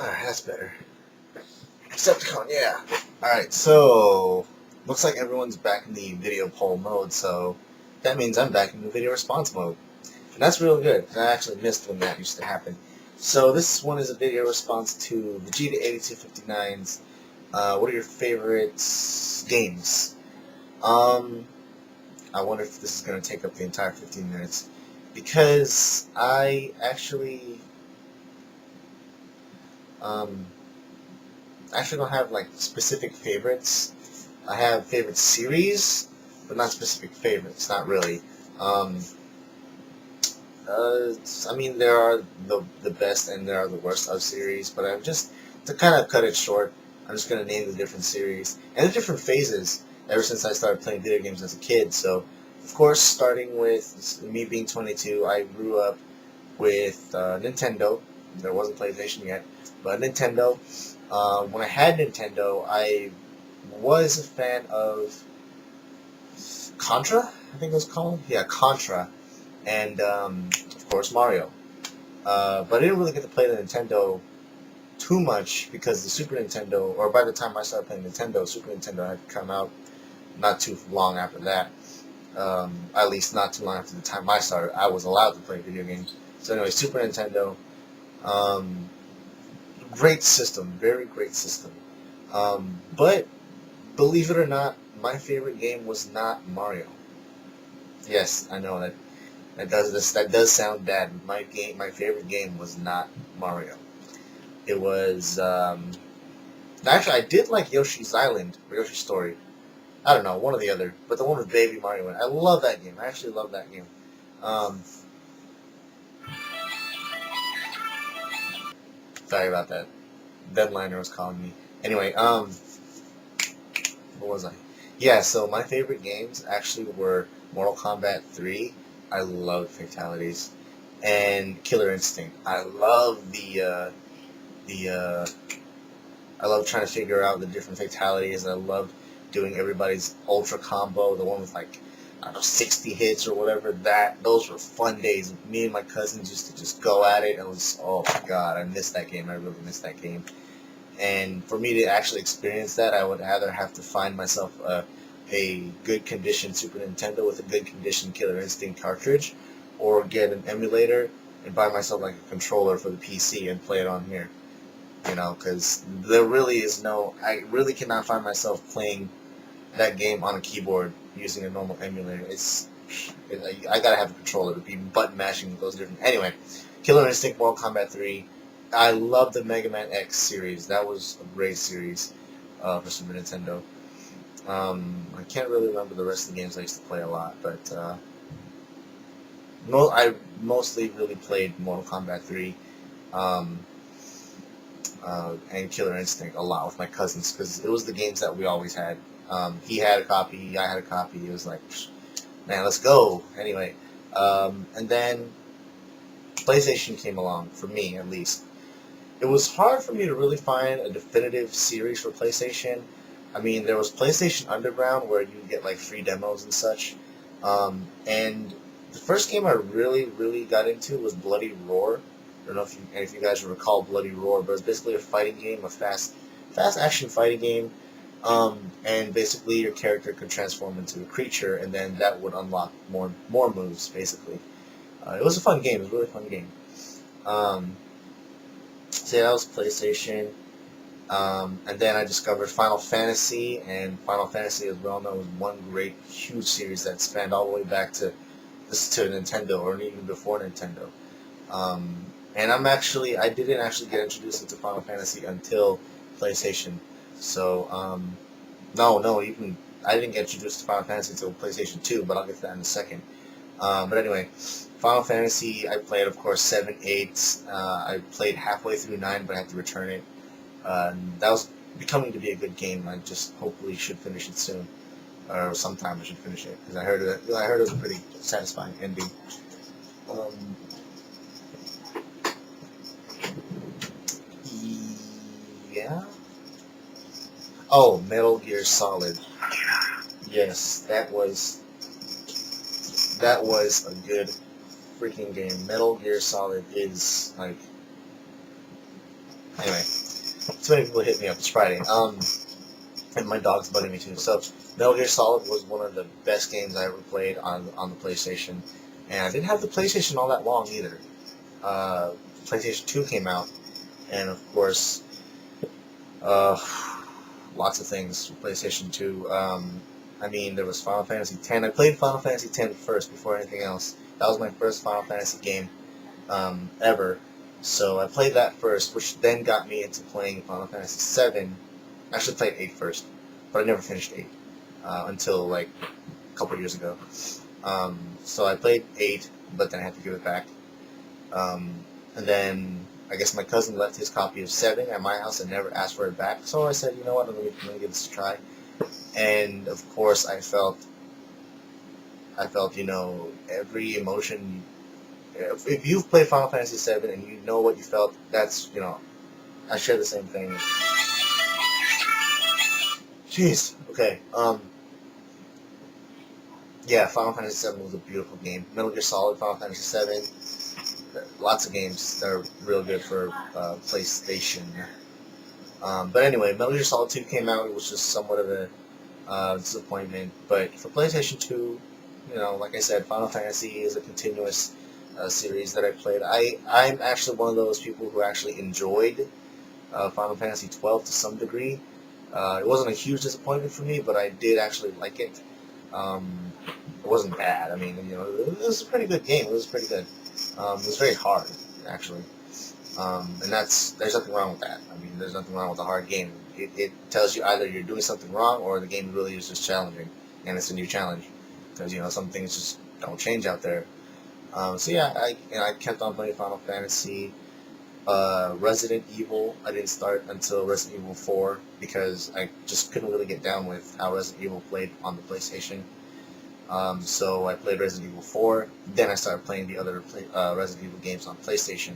Alright, that's better. Decepticon, yeah. Alright, so looks like everyone's back in the video poll mode, so that means I'm back in the video response mode. And that's real good, 'cause I actually missed when that used to happen. So this one is a video response to Vegeta 8259's what are your favorite games? I wonder if this is going to take up the entire 15 minutes. Because I um, actually don't have like specific favorites. I have favorite series, but not specific favorites. Not really. Um, I mean, there are the best and there are the worst of series, but I'm just to kind of cut it short. I'm just gonna name the different series and the different phases ever since I started playing video games as a kid. So, of course, starting with me being 22, I grew up with Nintendo. There wasn't PlayStation yet, but Nintendo. When I had Nintendo, I was a fan of Contra, I think it was called. Yeah, Contra, and of course Mario. But I didn't really get to play the Nintendo too much because the Super Nintendo, or by the time I started playing Nintendo, Super Nintendo had come out not too long after that. At least not too long after the time I started. I was allowed to play video games. So anyway, Super Nintendo. Um, Great system, very great system. But believe it or not, my favorite game was not Mario. Yes, I know that does sound bad. My favorite game was not Mario. It was actually I did like Yoshi's Island or Yoshi's Story. I don't know, one or the other, but the one with Baby Mario in it. I love that game. I actually love that game. Um, Sorry about that. Deadliner was calling me. Anyway, what was I? Yeah, so my favorite games actually were Mortal Kombat 3. I love fatalities. And Killer Instinct. The I love trying to figure out the different fatalities. I loved doing everybody's ultra combo, the one with like I don't know 60 hits or whatever. Those were fun days. Me and my cousins used to just go at it. It was oh my god, I missed that game. I really missed that game. And for me to actually experience that, I would either have to find myself a good condition Super Nintendo with a good condition Killer Instinct cartridge, or get an emulator and buy myself like a controller for the PC and play it on here. You know, because there really is no, I really cannot find myself playing that game on a keyboard using a normal emulator. I gotta have a controller to be button mashing those different. Anyway, Killer Instinct, Mortal Kombat 3. I love the Mega Man X series. That was a great series for Super Nintendo. I can't really remember the rest of the games I used to play a lot, but I mostly really played Mortal Kombat 3 um, and Killer Instinct a lot with my cousins because it was the games that we always had. He had a copy, I had a copy. It was like, man, let's go. Anyway, and then PlayStation came along, for me at least. It was hard for me to really find a definitive series for PlayStation. I mean, there was PlayStation Underground where you get like free demos and such. And the first game I really, really got into was Bloody Roar. I don't know if you guys recall Bloody Roar, but it's basically a fighting game, a fast action fighting game. And basically your character could transform into a creature, and then that would unlock more moves. Basically, it was a fun game. It was a really fun game. Um, so yeah, that was PlayStation. And then I discovered Final Fantasy, and Final Fantasy, as well known, was one great, huge series that spanned all the way back to Nintendo, or even before Nintendo. Um, and I didn't actually get introduced into Final Fantasy until PlayStation. So, no, even I didn't get introduced to Final Fantasy until PlayStation 2, but I'll get to that in a second. But anyway, Final Fantasy, I played, of course, 7, 8. I played halfway through 9, but I had to return it. That was becoming to be a good game. I just hopefully should finish it soon, or sometime I should finish it because I heard it was a pretty satisfying ending. Um, yeah. Oh, Metal Gear Solid. Yes, that was a good freaking game. Metal Gear Solid is like Anyway, too many people hit me up. It's Friday. And my dog's bugging me too. So Metal Gear Solid was one of the best games I ever played on the PlayStation, and I didn't have the PlayStation all that long either. Uh, PlayStation 2 came out, and of course, uh, lots of things for PlayStation 2. I mean, there was Final Fantasy X. I played Final Fantasy X first before anything else. That was my first Final Fantasy game ever. So I played that first, which then got me into playing Final Fantasy VII. I actually played 8 first, but I never finished 8 until like a couple years ago. So I played 8, but then I had to give it back. And then I guess my cousin left his copy of 7 at my house and never asked for it back. So I said, you know what, let me give this a try. And of course, I felt, every emotion. If you've played Final Fantasy VII and you know what you felt, that's, I share the same thing. Jeez. Okay. Yeah, Final Fantasy VII was a beautiful game. Metal Gear Solid, Final Fantasy VII, lots of games that are real good for PlayStation. But anyway, Metal Gear Solid 2 came out. It was just somewhat of a disappointment. But for PlayStation 2, like I said, Final Fantasy is a continuous series that I played. I'm actually one of those people who actually enjoyed Final Fantasy 12 to some degree. It wasn't a huge disappointment for me, but I did actually like it. It wasn't bad. I mean, it was a pretty good game. It was pretty good. It was very hard, actually. And there's nothing wrong with that. I mean, there's nothing wrong with a hard game. It tells you either you're doing something wrong or the game really is just challenging, and it's a new challenge. Because, some things just don't change out there. So yeah, I kept on playing Final Fantasy. Resident Evil, I didn't start until Resident Evil 4 because I just couldn't really get down with how Resident Evil played on the PlayStation. So I played Resident Evil 4. Then I started playing the other Resident Evil games on PlayStation.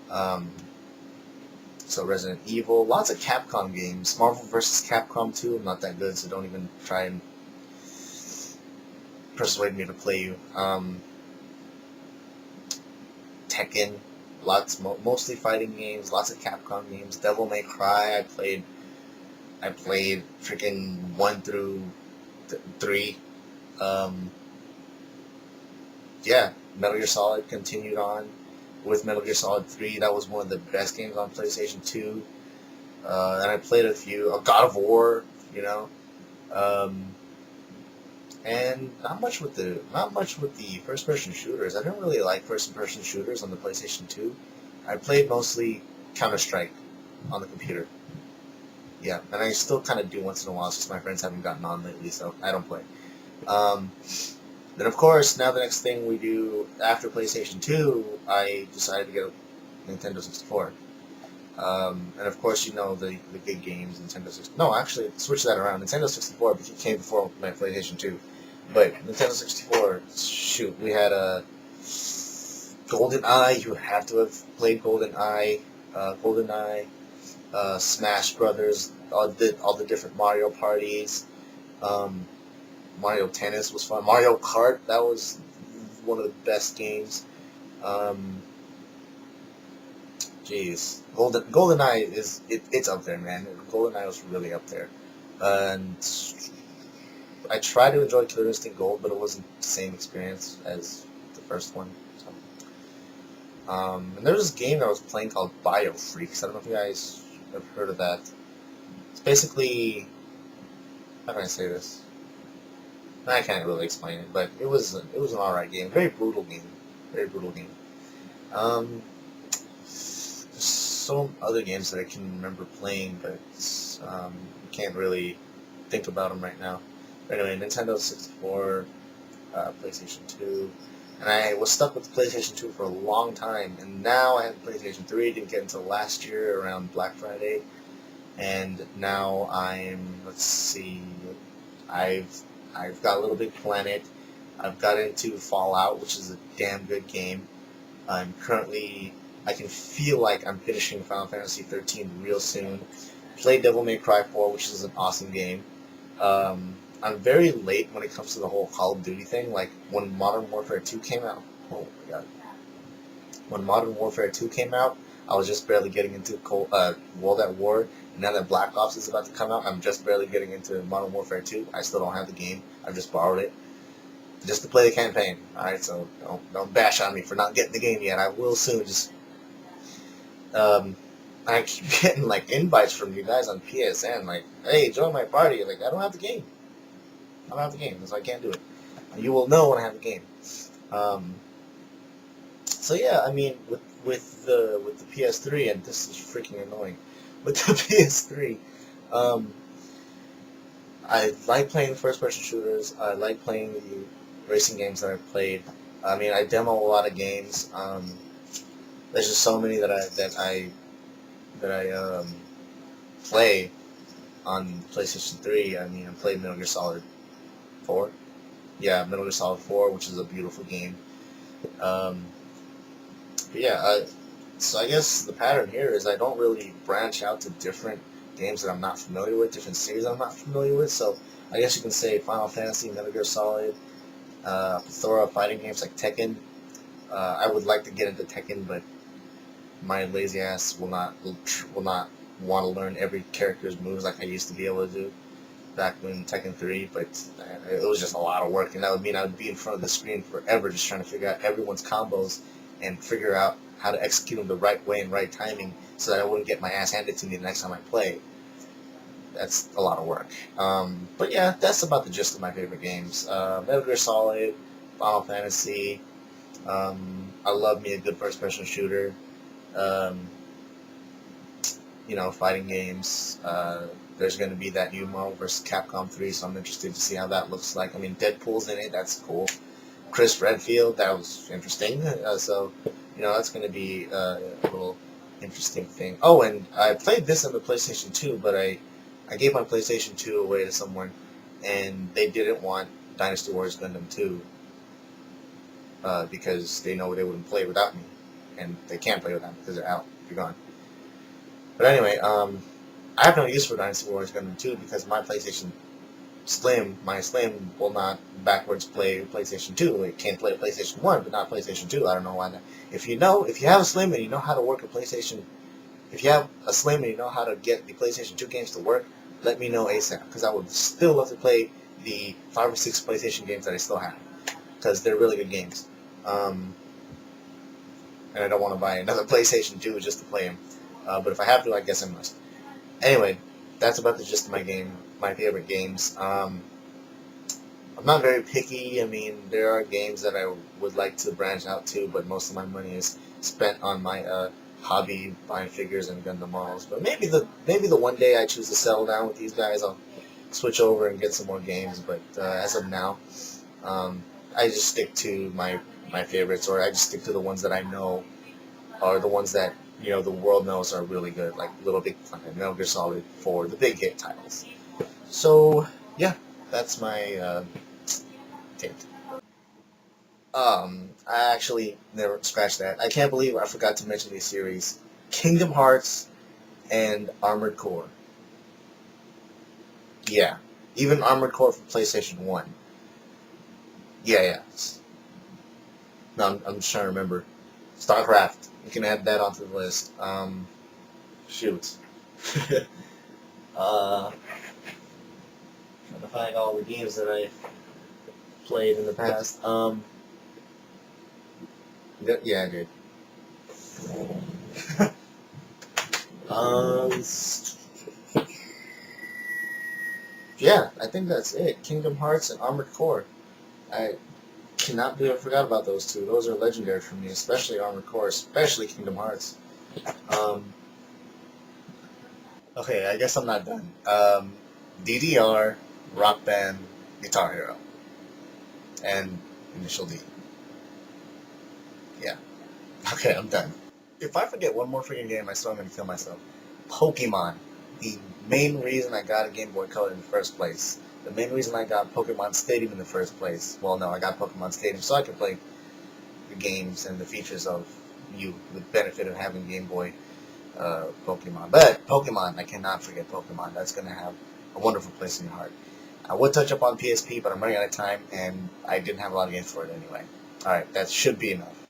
Um, so Resident Evil, lots of Capcom games. Marvel vs. Capcom 2, I'm not that good, so don't even try and persuade me to play you. Tekken, mostly fighting games, lots of Capcom games. Devil May Cry, I played freaking 1 through 3. Yeah, Metal Gear Solid continued on with Metal Gear Solid 3. That was one of the best games on PlayStation 2. And I played a few. God of War, Um, and not much with the first person shooters. I didn't really like first person shooters on the PlayStation 2. I played mostly Counter-Strike on the computer. Yeah, and I still kind of do once in a while, since my friends haven't gotten on lately, so I don't play. Um, then, of course, now the next thing we do after PlayStation 2, I decided to get a Nintendo 64. And of course, the big games, Nintendo 64. No, actually, switch that around. Nintendo 64 came before my PlayStation 2. But Nintendo 64, shoot, we had a GoldenEye. You have to have played GoldenEye. GoldenEye, Smash Brothers, all the different Mario parties. Mario Tennis was fun. Mario Kart, that was one of the best games. Jeez, GoldenEye it's up there, man. GoldenEye was really up there, and I tried to enjoy Killer Instinct Gold, but it wasn't the same experience as the first one. So. And there was this game that I was playing called BioFreaks. I don't know if you guys have heard of that. It's basically, how can I say this? I can't really explain it, but it was an alright game. Very brutal game. Very brutal game. There's some other games that I can remember playing, but can't really think about them right now. But anyway, Nintendo 64, PlayStation 2, and I was stuck with the PlayStation 2 for a long time, and now I have the PlayStation 3. Didn't get until last year around Black Friday, and now let's see, I've got Little Big Planet. I've got into Fallout, which is a damn good game. I can feel like I'm finishing Final Fantasy 13 real soon. Played Devil May Cry 4, which is an awesome game. I'm very late when it comes to the whole Call of Duty thing. Like, when Modern Warfare 2 came out, oh my god. When Modern Warfare 2 came out, I was just barely getting into World at War, and now that Black Ops is about to come out, I'm just barely getting into Modern Warfare 2. I still don't have the game. I've just borrowed it just to play the campaign. All right, so don't bash on me for not getting the game yet. I will soon. Just I keep getting like invites from you guys on PSN, like, hey, join my party. Like, I don't have the game. I don't have the game, so I can't do it. You will know when I have the game. Um, so yeah, I mean, with the PS3, and this is freaking annoying. With the PS3, um, I like playing first-person shooters. I like playing the racing games that I've played. I mean, I demo a lot of games. There's just so many that I play on PlayStation 3. I mean, I played Metal Gear Solid 4. Yeah, Metal Gear Solid 4, which is a beautiful game. Um, but yeah, so I guess the pattern here is I don't really branch out to different games that I'm not familiar with, different series I'm not familiar with. So I guess you can say Final Fantasy, Metal Gear Solid, plethora of fighting games like Tekken. I would like to get into Tekken, but my lazy ass will not want to learn every character's moves like I used to be able to do back when Tekken 3, but it was just a lot of work, and that would mean I would be in front of the screen forever just trying to figure out everyone's combos and figure out how to execute them the right way and right timing so that I wouldn't get my ass handed to me the next time I play. That's a lot of work. But yeah, that's about the gist of my favorite games. Metal Gear Solid, Final Fantasy. I love me a good first-person shooter. Um, fighting games. There's going to be that new Marvel vs. Capcom 3, so I'm interested to see how that looks like. I mean, Deadpool's in it. That's cool. Chris Redfield, that was interesting. So, that's going to be a little interesting thing. Oh, and I played this on the PlayStation 2, but I gave my PlayStation 2 away to someone, and they didn't want Dynasty Warriors Gundam 2 because they know they wouldn't play without me, and they can't play without me because they're out. They're gone. But anyway, I have no use for Dynasty Warriors Gundam 2 because my Slim will not backwards play PlayStation 2. It can play PlayStation 1, but not PlayStation 2. I don't know why that. If you have a Slim and you know how to work a PlayStation, if you have a Slim and you know how to get the PlayStation 2 games to work, let me know ASAP, because I would still love to play the 5 or 6 PlayStation games that I still have, because they're really good games. And I don't want to buy another PlayStation 2 just to play them. But if I have to, I guess I must. Anyway, that's about the gist of my favorite games. I'm not very picky. I mean, there are games that I would like to branch out to, but most of my money is spent on my hobby, buying figures and Gundam models. But maybe the one day I choose to settle down with these guys, I'll switch over and get some more games. But as of now, I just stick to my favorites, or I just stick to the ones that I know are the ones that the world knows are really good, like Little Big Planet, Metal Gear Solid 4, the big hit titles. So yeah, that's my take. I actually never scratched that. I can't believe I forgot to mention these series: Kingdom Hearts and Armored Core. Yeah, even Armored Core for PlayStation 1. Yeah. No, I'm just trying to remember. StarCraft. You can add that onto the list. Shoot. Trying to find all the games that I played in the past. Yeah, I did. Um, yeah, I think that's it. Kingdom Hearts and Armored Core. I cannot believe I forgot about those two. Those are legendary for me, especially Armored Core, especially Kingdom Hearts. Um, okay, I guess I'm not done. DDR, Rock Band, Guitar Hero, and Initial D. Yeah. Okay, I'm done. If I forget one more freaking game, I swear I'm gonna kill myself. Pokemon. The main reason I got a Game Boy Color in the first place. The main reason I got Pokemon Stadium in the first place. Well, no, I got Pokemon Stadium so I could play the games and the features of the benefit of having Game Boy Pokemon. But Pokemon, I cannot forget Pokemon. That's going to have a wonderful place in your heart. I would touch up on PSP, but I'm running out of time, and I didn't have a lot of games for it anyway. Alright, that should be enough.